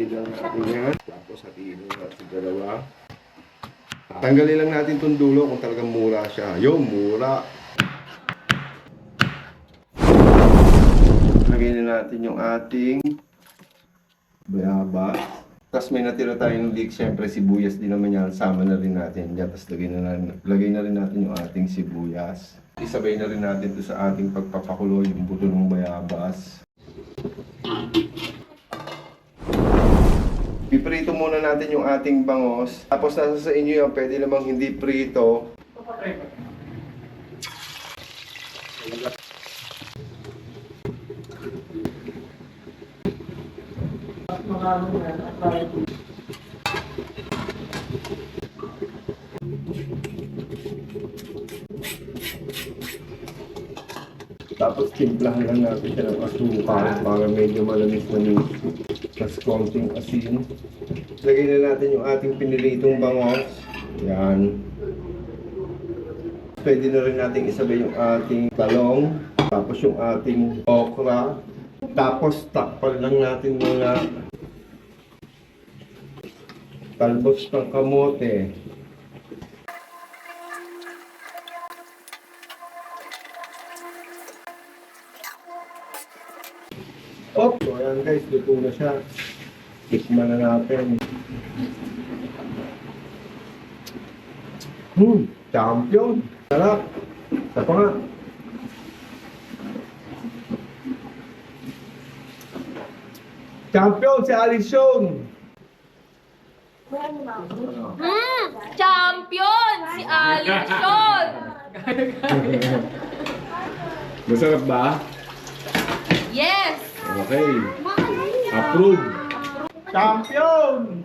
lang natin yan. Tapos hatiin natin sa dalawa. Tanggalin lang natin itong dulo kung talagang mura siya. Yung mura. Lagyan na natin yung ating bayabas. Tapos may natira tayong leek. Siyempre sibuyas din naman yan. Sama na rin natin yan. Tapos lagay na rin natin yung ating sibuyas. Isabay na rin natin ito sa ating pagpapakulo yung buto ng bayabas. Piprito muna natin yung ating bangos. Tapos nasa sa inyo yan, pwede namang hindi prito. Tapos timplahan lang natin siya ng asukal para medyo malamis-lamis. Tapos konting asin. Lagay na natin yung ating pinilitong bangos. Yan. Pwede na rin natin isabay yung ating talong. Tapos yung ating okra. Tapos takpan lang natin mga talbos ng kamote. So ayan guys, luto na siya. Tikman na natin. Champion! Sarap! Isa pa nga. Champion si Alison! Champion! Si Alison! Masarap ba? Yes! Okay. Approve! Champion!